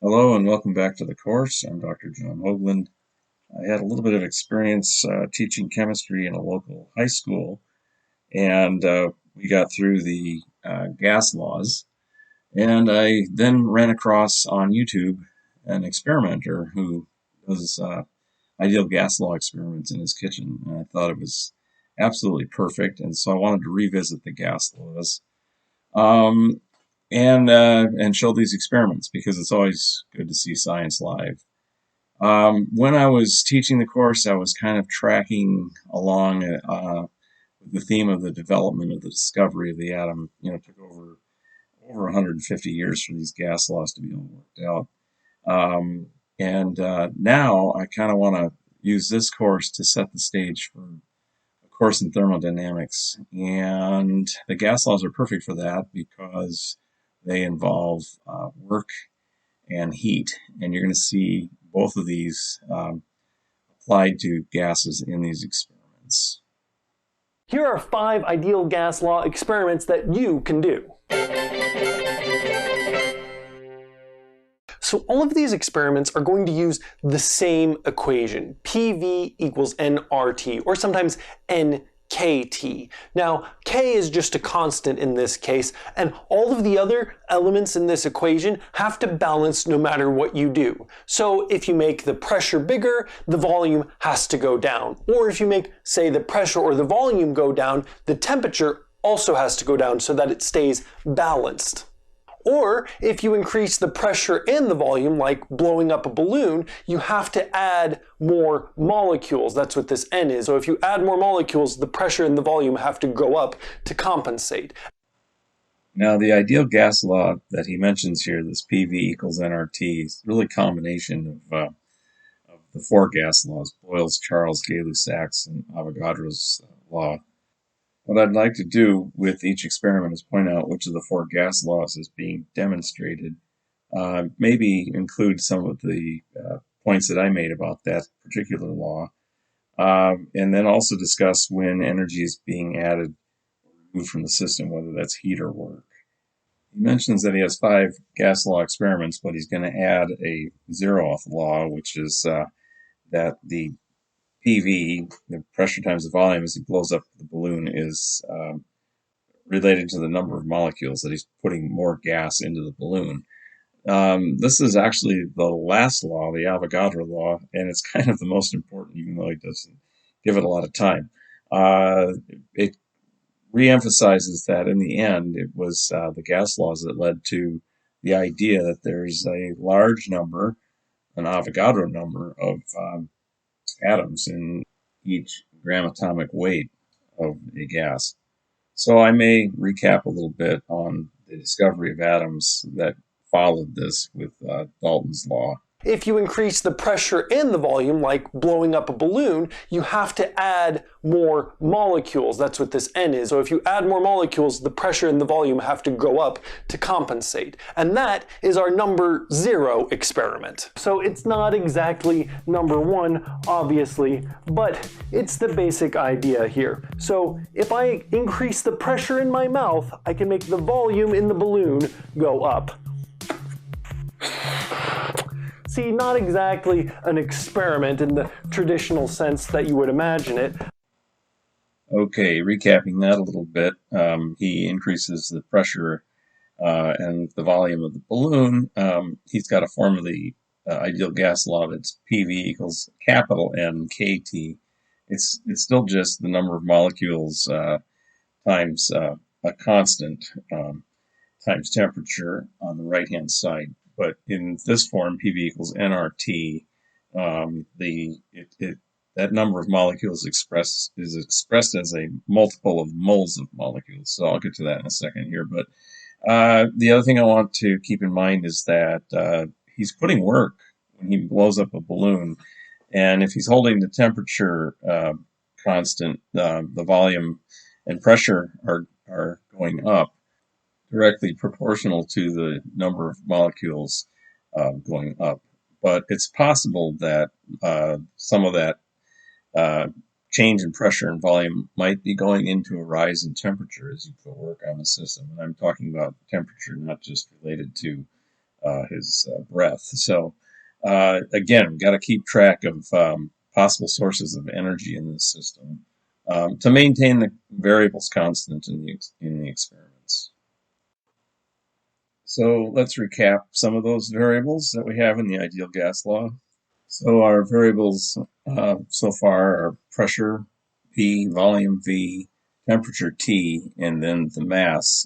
Hello and welcome back to the course. I'm Dr. John Hoagland. I had a little bit of experience teaching chemistry in a local high school, and we got through the gas laws. And I then ran across on YouTube an experimenter who does ideal gas law experiments in his kitchen, and I thought it was absolutely perfect. And so I wanted to revisit the gas laws. Um, and show these experiments because it's always good to see science live. When I was teaching the course, I was kind of tracking along the theme of the development of the discovery of the atom. It took over 150 years for these gas laws to be all worked out. And now I kind of want to use this course to set the stage for a course in thermodynamics. And the gas laws are perfect for that because they involve work and heat. And you're going to see both of these applied to gases in these experiments. Here are 5 ideal gas law experiments that you can do. So all of these experiments are going to use the same equation, PV equals nRT, or sometimes NKT. Now, K is just a constant in this case, and all of the other elements in this equation have to balance no matter what you do. So if you make the pressure bigger, the volume has to go down. Or if you make, say, the pressure or the volume go down, the temperature also has to go down so that it stays balanced. Or if you increase the pressure and the volume, like blowing up a balloon, you have to add more molecules. That's what this N is. So if you add more molecules, the pressure and the volume have to go up to compensate. Now, the ideal gas law that he mentions here, this PV equals nRT, is really a combination of the 4 gas laws, Boyle's, Charles, Gay-Lussac's, and Avogadro's law. What I'd like to do with each experiment is point out which of the 4 gas laws is being demonstrated. Maybe include some of the points that I made about that particular law, and then also discuss when energy is being added or removed from the system, whether that's heat or work. He mentions that he has 5 gas law experiments, but he's going to add a zeroth law, which is that the PV, the pressure times the volume as he blows up the balloon, is related to the number of molecules that he's putting more gas into the balloon. This is actually the last law, the Avogadro law, and it's kind of the most important, even though he doesn't give it a lot of time. It reemphasizes that in the end, it was the gas laws that led to the idea that there's a large number, an Avogadro number of atoms in each gram atomic weight of a gas. So I may recap a little bit on the discovery of atoms that followed this with Dalton's law. If you increase the pressure and the volume, like blowing up a balloon, you have to add more molecules. That's what this N is. So if you add more molecules, the pressure and the volume have to go up to compensate. And that is our number 0 experiment. So it's not exactly number 1, obviously, but it's the basic idea here. So if I increase the pressure in my mouth, I can make the volume in the balloon go up. See, not exactly an experiment in the traditional sense that you would imagine it. Okay, recapping that a little bit, he increases the pressure and the volume of the balloon. He's got a form of the ideal gas law that's PV equals capital N KT. It's still just the number of molecules times a constant times temperature on the right-hand side. But in this form, PV equals nRT, that number of molecules is expressed as a multiple of moles of molecules. So I'll get to that in a second here. But the other thing I want to keep in mind is that he's putting work when he blows up a balloon. And if he's holding the temperature constant, the volume and pressure are going up, directly proportional to the number of molecules going up. But it's possible that some of that change in pressure and volume might be going into a rise in temperature as you put work on the system. And I'm talking about temperature not just related to his breath. So again, got to keep track of possible sources of energy in this system to maintain the variables constant in the experiments. So let's recap some of those variables that we have in the ideal gas law. So our variables so far are pressure P, volume V, temperature T, and then the mass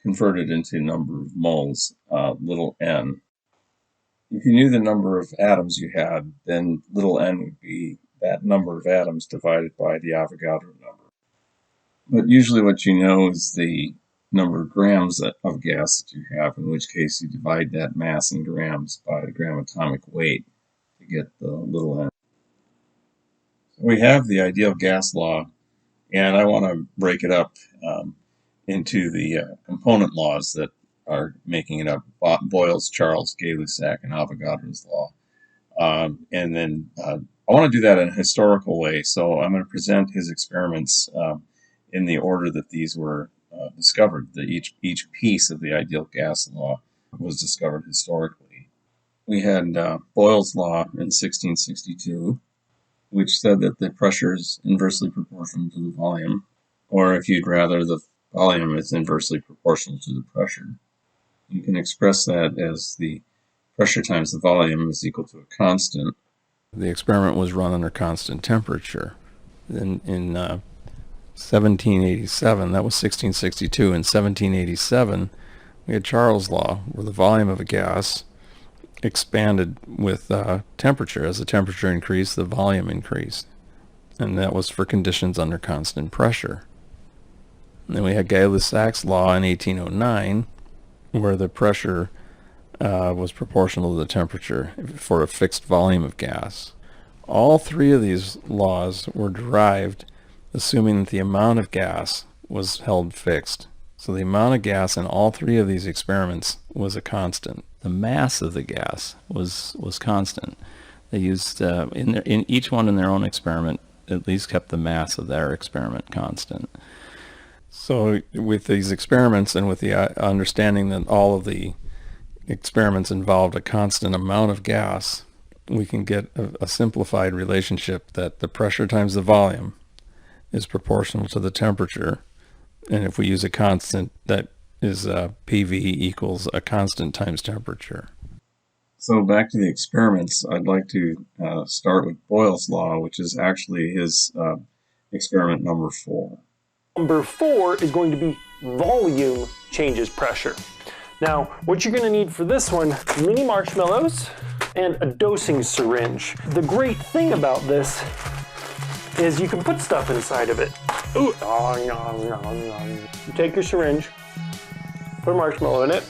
converted into number of moles, little n. If you knew the number of atoms you had, then little n would be that number of atoms divided by the Avogadro number. But usually what you know is the number of grams of gas that you have, in which case you divide that mass in grams by the gram atomic weight to get the little n. So we have the ideal gas law, and I want to break it up into the component laws that are making it up: Boyle's, Charles, Gay-Lussac, and Avogadro's law. And then I want to do that in a historical way, so I'm going to present his experiments in the order that these were discovered. Each piece of the ideal gas law was discovered historically. We had Boyle's law in 1662, which said that the pressure is inversely proportional to the volume, or if you'd rather, the volume is inversely proportional to the pressure. You can express that as the pressure times the volume is equal to a constant. The experiment was run under constant temperature. In 1787, that was 1662, in 1787, we had Charles' law, where the volume of a gas expanded with temperature. As the temperature increased, the volume increased. And that was for conditions under constant pressure. And then we had Gay-Lussac's law in 1809, where the pressure was proportional to the temperature for a fixed volume of gas. All three of these laws were derived assuming that the amount of gas was held fixed. So the amount of gas in all three of these experiments was a constant. The mass of the gas was constant. They used, in each one in their own experiment, at least kept the mass of their experiment constant. So with these experiments and with the understanding that all of the experiments involved a constant amount of gas, we can get a simplified relationship that the pressure times the volume is proportional to the temperature. And if we use a constant, that is PV equals a constant times temperature. So back to the experiments, I'd like to start with Boyle's law, which is actually his experiment number 4. Number 4 is going to be volume changes pressure. Now, what you're going to need for this one, mini marshmallows and a dosing syringe. The great thing about this is you can put stuff inside of it. Ooh. You take your syringe, put a marshmallow in it.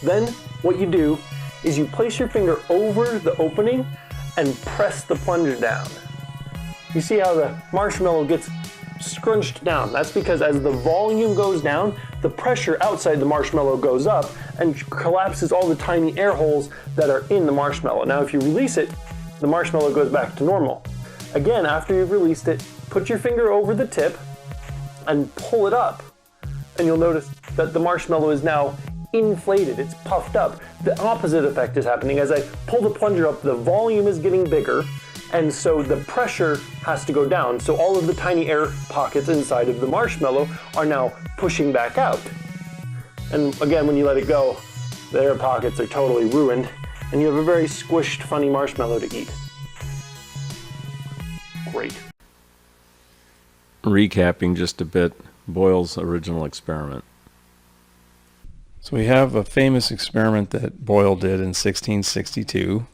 Then what you do is you place your finger over the opening and press the plunger down. You see how the marshmallow gets scrunched down? That's because as the volume goes down, the pressure outside the marshmallow goes up and collapses all the tiny air holes that are in the marshmallow. Now, if you release it, the marshmallow goes back to normal. Again, after you've released it, put your finger over the tip and pull it up. And you'll notice that the marshmallow is now inflated, it's puffed up. The opposite effect is happening. As I pull the plunger up, the volume is getting bigger, and so the pressure has to go down. So all of the tiny air pockets inside of the marshmallow are now pushing back out. And again, when you let it go, the air pockets are totally ruined, and you have a very squished, funny marshmallow to eat. Great. Recapping just a bit, Boyle's original experiment. So we have a famous experiment that Boyle did in 1662.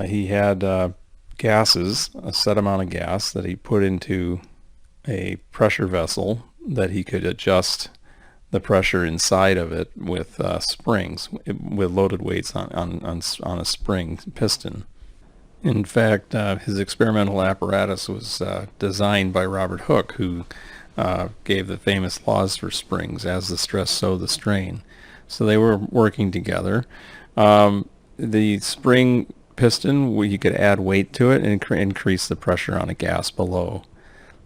He had gases, a set amount of gas that he put into a pressure vessel that he could adjust the pressure inside of it with springs, with loaded weights on a spring piston. In fact, his experimental apparatus was designed by Robert Hooke, who gave the famous laws for springs: as the stress, so the strain. So they were working together. The spring piston, you could add weight to it and increase the pressure on a gas below.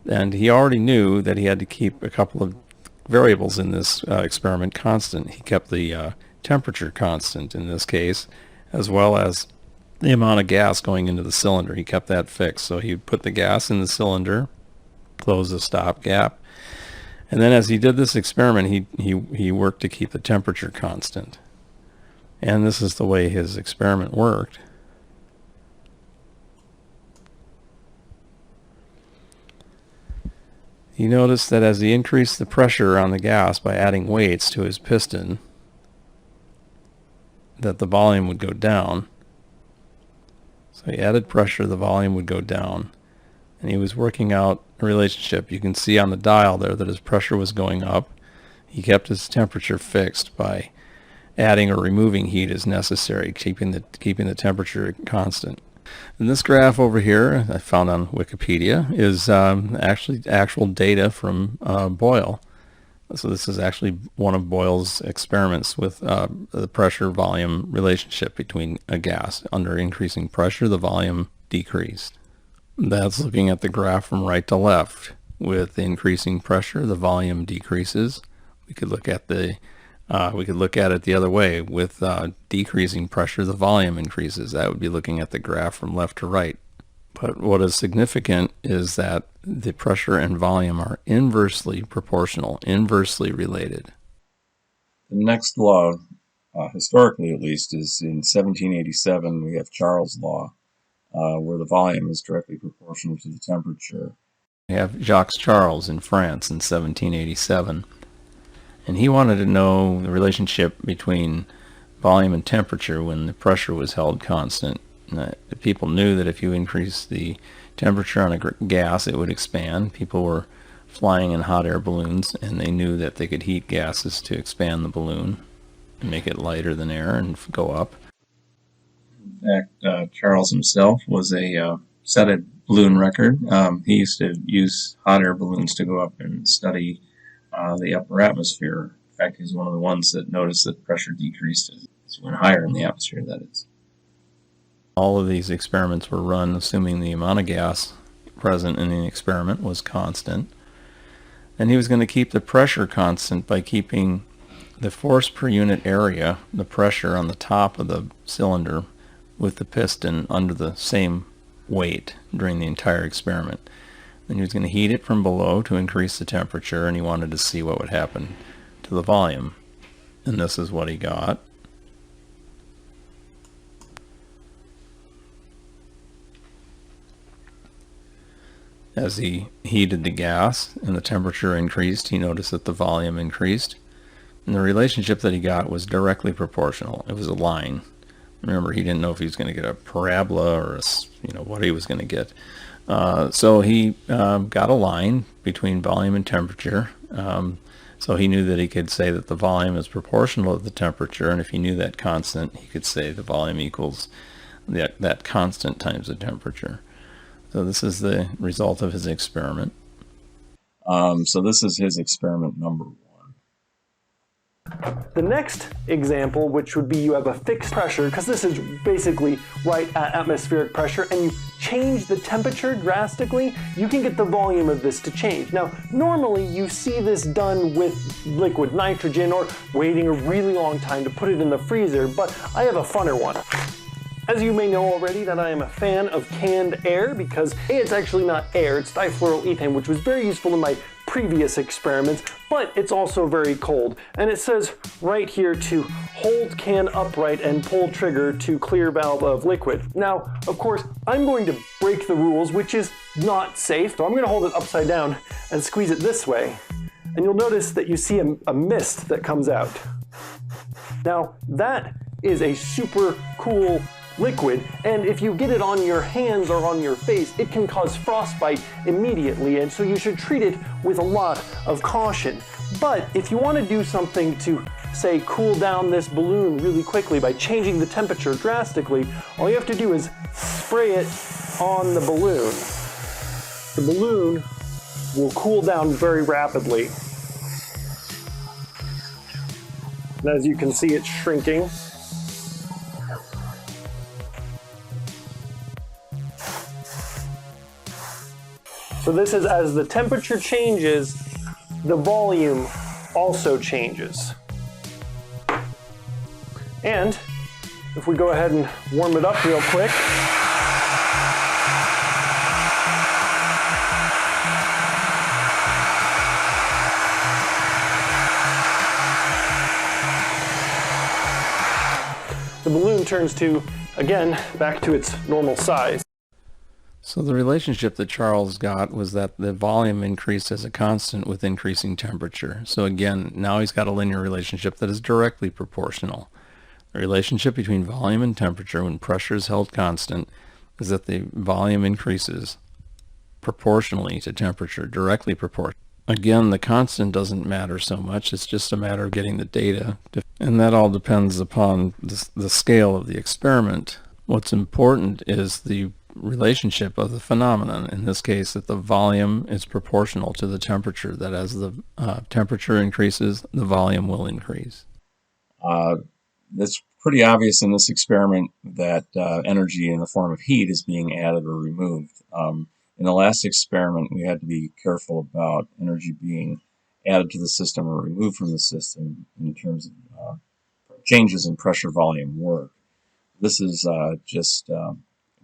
And he already knew that he had to keep a couple of variables in this experiment constant. He kept the temperature constant in this case, as well as the amount of gas going into the cylinder. He kept that fixed. So he put the gas in the cylinder, close the stop gap, and then as he did this experiment, he worked to keep the temperature constant. And this is the way his experiment worked. You notice that as he increased the pressure on the gas by adding weights to his piston, that the volume would go down. So he added pressure, the volume would go down. And he was working out a relationship. You can see on the dial there that his pressure was going up. He kept his temperature fixed by adding or removing heat as necessary, keeping the temperature constant. And this graph over here, I found on Wikipedia, is actually actual data from Boyle. So this is actually one of Boyle's experiments with the pressure-volume relationship between a gas. Under increasing pressure, the volume decreased. That's looking at the graph from right to left. With increasing pressure, the volume decreases. We could look at it the other way. With decreasing pressure, the volume increases. That would be looking at the graph from left to right. But what is significant is that the pressure and volume are inversely proportional, inversely related. The next law, historically at least, is in 1787. We have Charles' law, where the volume is directly proportional to the temperature. We have Jacques Charles in France in 1787. And he wanted to know the relationship between volume and temperature when the pressure was held constant. People knew that if you increase the temperature on a gas, it would expand. People were flying in hot air balloons, and they knew that they could heat gases to expand the balloon and make it lighter than air and go up. In fact, Charles himself was set a balloon record. He used to use hot air balloons to go up and study the upper atmosphere. In fact, he's one of the ones that noticed that pressure decreased as it went higher in the atmosphere, that is. All of these experiments were run assuming the amount of gas present in the experiment was constant. And he was going to keep the pressure constant by keeping the force per unit area, the pressure on the top of the cylinder, with the piston under the same weight during the entire experiment. Then he was going to heat it from below to increase the temperature, and he wanted to see what would happen to the volume. And this is what he got. As he heated the gas and the temperature increased, he noticed that the volume increased. And the relationship that he got was directly proportional. It was a line. Remember, he didn't know if he was going to get a parabola or what he was going to get. So he got a line between volume and temperature. So he knew that he could say that the volume is proportional to the temperature, and if he knew that constant, he could say the volume equals that constant times the temperature. So this is the result of his experiment. So this is his experiment number 1. The next example, which would be you have a fixed pressure, because this is basically right at atmospheric pressure, and you change the temperature drastically, you can get the volume of this to change. Now, normally you see this done with liquid nitrogen or waiting a really long time to put it in the freezer, but I have a funner one. As you may know already that I am a fan of canned air because A, it's actually not air, it's difluoroethane, which was very useful in my previous experiments, but it's also very cold. And it says right here to hold can upright and pull trigger to clear valve of liquid. Now, of course, I'm going to break the rules, which is not safe, so I'm going to hold it upside down and squeeze it this way. And you'll notice that you see a mist that comes out. Now, that is a super cool liquid, and if you get it on your hands or on your face, it can cause frostbite immediately, and so you should treat it with a lot of caution. But if you want to do something to, say, cool down this balloon really quickly by changing the temperature drastically, all you have to do is spray it on the balloon. The balloon will cool down very rapidly. And as you can see, it's shrinking. So this is as the temperature changes, the volume also changes. And if we go ahead and warm it up real quick, the balloon turns to, again, back to its normal size. So the relationship that Charles got was that the volume increased as a constant with increasing temperature. So again, now he's got a linear relationship that is directly proportional. The relationship between volume and temperature when pressure is held constant is that the volume increases proportionally to temperature, directly proportional. Again, the constant doesn't matter so much. It's just a matter of getting the data. And that all depends upon the scale of the experiment. What's important is the relationship of the phenomenon. In this case, that the volume is proportional to the temperature, that as the temperature increases, the volume will increase. It's pretty obvious in this experiment that energy in the form of heat is being added or removed. In the last experiment, we had to be careful about energy being added to the system or removed from the system in terms of changes in pressure volume work. This is just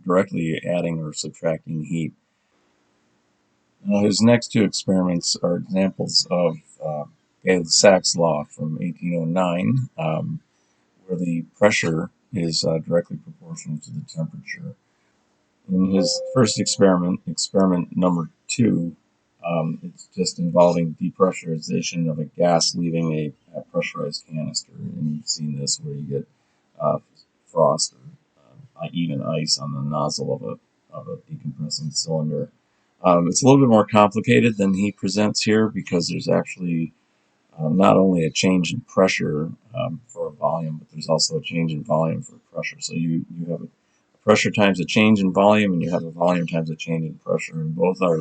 directly adding or subtracting heat. Now, his next two experiments are examples of Gay-Lussac's law from 1809, where the pressure is directly proportional to the temperature. In his first experiment, experiment number 2, it's just involving depressurization of a gas leaving a pressurized canister. And you've seen this where you get frost or even ice on the nozzle of a decompressing cylinder. It's a little bit more complicated than he presents here because there's actually not only a change in pressure for a volume, but there's also a change in volume for pressure. So you have a pressure times a change in volume, and you have a volume times a change in pressure, and both are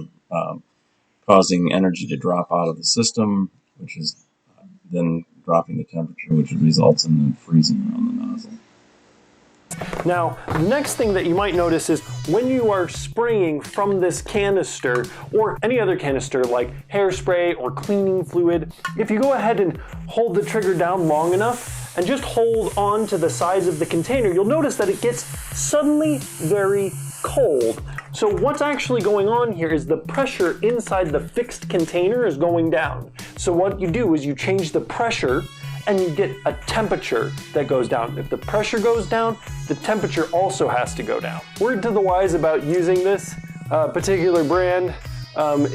causing energy to drop out of the system, which is then dropping the temperature, which results in the freezing around the nozzle. Now, the next thing that you might notice is when you are spraying from this canister or any other canister like hairspray or cleaning fluid, if you go ahead and hold the trigger down long enough and just hold on to the sides of the container, you'll notice that it gets suddenly very cold. So what's actually going on here is the pressure inside the fixed container is going down. So what you do is you change the pressure and you get a temperature that goes down. If the pressure goes down, the temperature also has to go down. Word to the wise about using this particular brand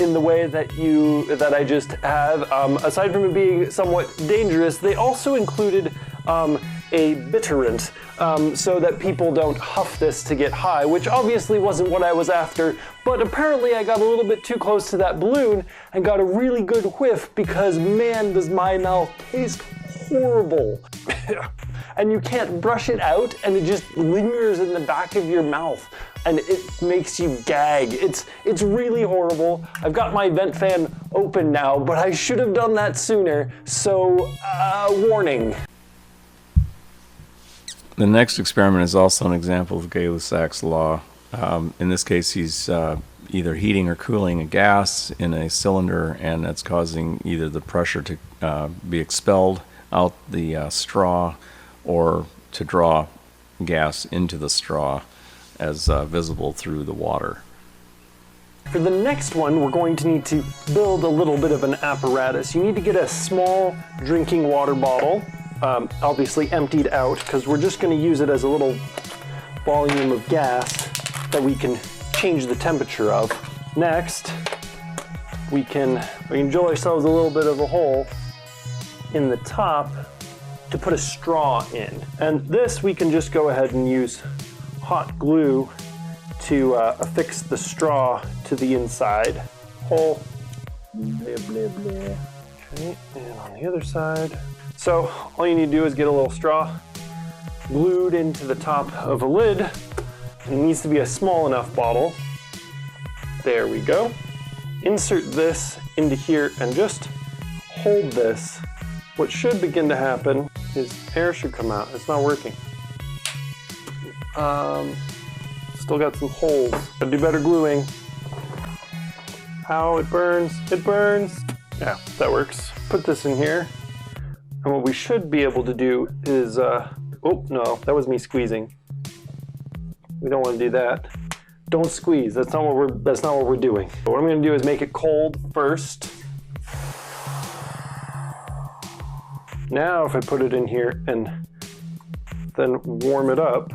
in the way that I just have. Aside from it being somewhat dangerous, they also included a bitterant so that people don't huff this to get high, which obviously wasn't what I was after, but apparently I got a little bit too close to that balloon and got a really good whiff because, man, does my mouth taste horrible. And you can't brush it out and it just lingers in the back of your mouth and it makes you gag. It's really horrible. I've got my vent fan open now, but I should have done that sooner, so warning. The next experiment is also an example of Gay-Lussac's law. In this case, he's either heating or cooling a gas in a cylinder, and that's causing either the pressure to be expelled out the straw or to draw gas into the straw as visible through the water. For the next one, we're going to need to build a little bit of an apparatus. You need to get a small drinking water bottle, obviously emptied out, because we're just going to use it as a little volume of gas that we can change the temperature of. Next, we can drill ourselves a little bit of a hole in the top to put a straw in. And this we can just go ahead and use hot glue to affix the straw to the inside hole. Blah, blah, blah. Okay, and on the other side. So all you need to do is get a little straw glued into the top of a lid. It needs to be a small enough bottle. There we go. Insert this into here and just hold this. What should begin to happen is air should come out. It's not working. Still got some holes. Gotta do better gluing. How it burns. It burns. Yeah, that works. Put this in here. And what we should be able to do is Oh, no, that was me squeezing. We don't want to do that. Don't squeeze. That's not what we're doing. What I'm going to do is make it cold first. Now if I put it in here and then warm it up.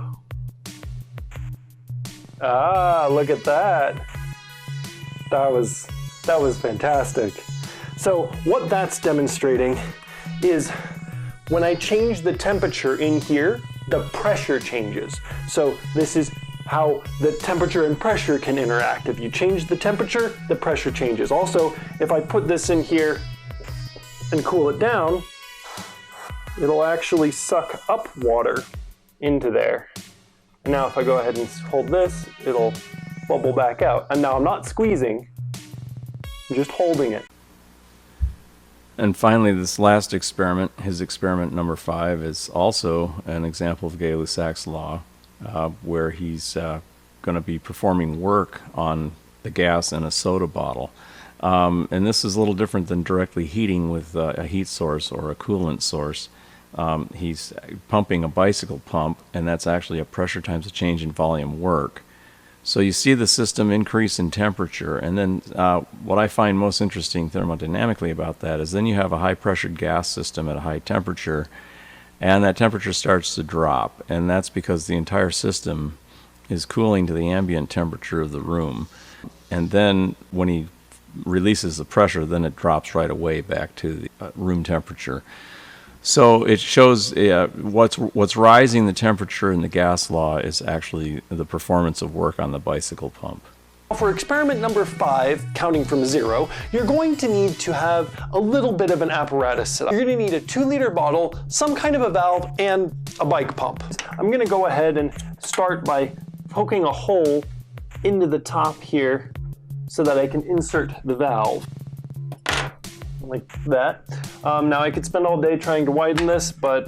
Ah, look at that. That was fantastic. So what that's demonstrating is when I change the temperature in here, the pressure changes. So this is how the temperature and pressure can interact. If you change the temperature, the pressure changes. Also, if I put this in here and cool it down, it'll actually suck up water into there. And now if I go ahead and hold this, it'll bubble back out. And now I'm not squeezing, I'm just holding it. And finally, this last experiment, his experiment number 5, is also an example of Gay-Lussac's law, where he's going to be performing work on the gas in a soda bottle. And this is a little different than directly heating with a heat source or a coolant source. He's pumping a bicycle pump, and that's actually a pressure times a change in volume work. So you see the system increase in temperature, and then what I find most interesting thermodynamically about that is then you have a high-pressured gas system at a high temperature, and that temperature starts to drop, and that's because the entire system is cooling to the ambient temperature of the room. And then when he releases the pressure, then it drops right away back to the room temperature. So it shows what's rising the temperature in the gas law is actually the performance of work on the bicycle pump. For experiment number 5, counting from 0, you're going to need to have a little bit of an apparatus set up. You're going to need a 2-liter bottle, some kind of a valve, and a bike pump. I'm going to go ahead and start by poking a hole into the top here so that I can insert the valve. Like that. Now I could spend all day trying to widen this, but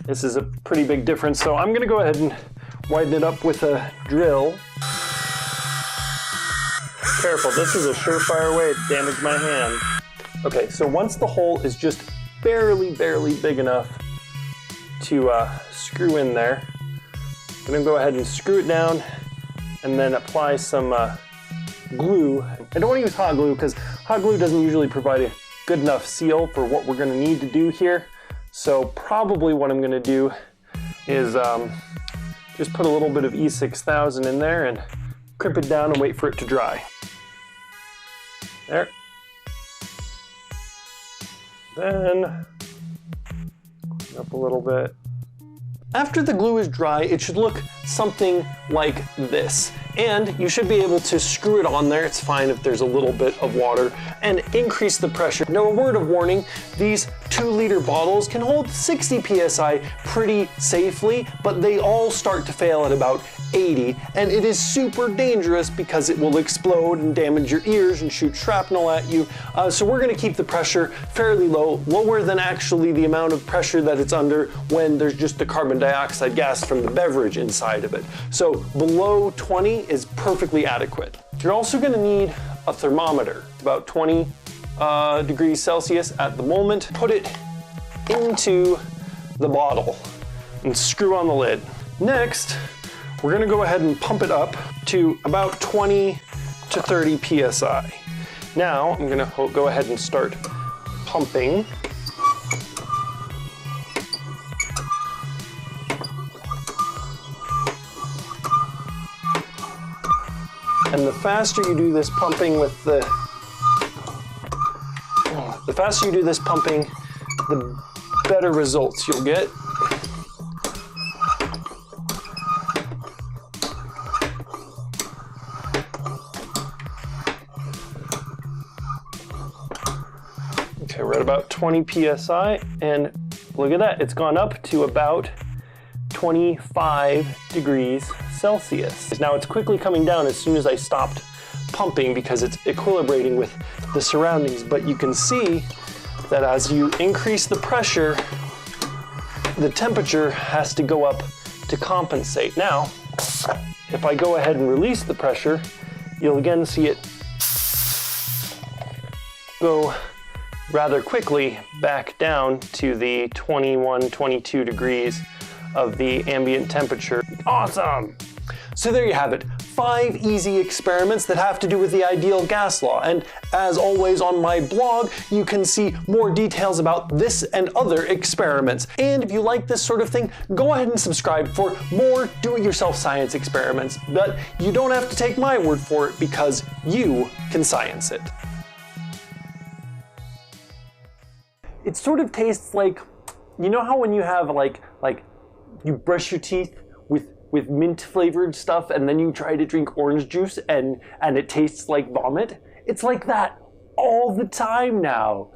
this is a pretty big difference. So I'm going to go ahead and widen it up with a drill. Careful, this is a surefire way to damage my hand. Okay, so once the hole is just barely big enough to screw in there, I'm going to go ahead and screw it down and then apply some glue. I don't want to use hot glue because hot glue doesn't usually provide a good enough seal for what we're going to need to do here. So probably what I'm going to do is just put a little bit of E6000 in there and crimp it down and wait for it to dry. There. Then clean up a little bit. After the glue is dry, it should look something like this. And you should be able to screw it on there, it's fine if there's a little bit of water, and increase the pressure. Now, a word of warning, these 2-liter bottles can hold 60 psi pretty safely, but they all start to fail at about 80, and it is super dangerous because it will explode and damage your ears and shoot shrapnel at you. So we're going to keep the pressure fairly low, lower than actually the amount of pressure that it's under when there's just the carbon dioxide gas from the beverage inside of it. So below 20 is perfectly adequate. You're also going to need a thermometer, about 20 degrees Celsius at the moment. Put it into the bottle and screw on the lid. Next, we're going to go ahead and pump it up to about 20 to 30 psi. Now I'm going to go ahead and start pumping. And the faster you do this pumping with the better results you'll get. Okay, we're at about 20 psi, and look at that, it's gone up to about 25 degrees Celsius. Now it's quickly coming down as soon as I stopped pumping because it's equilibrating with the surroundings, but you can see that as you increase the pressure, the temperature has to go up to compensate. Now, if I go ahead and release the pressure, you'll again see it go rather quickly back down to the 21, 22 degrees of the ambient temperature. Awesome! So there you have it, 5 easy experiments that have to do with the ideal gas law. And as always on my blog, you can see more details about this and other experiments. And if you like this sort of thing, go ahead and subscribe for more do-it-yourself science experiments. But you don't have to take my word for it because you can science it. It sort of tastes like, you know how when you have like you brush your teeth with mint flavored stuff and then you try to drink orange juice and it tastes like vomit? It's like that all the time now.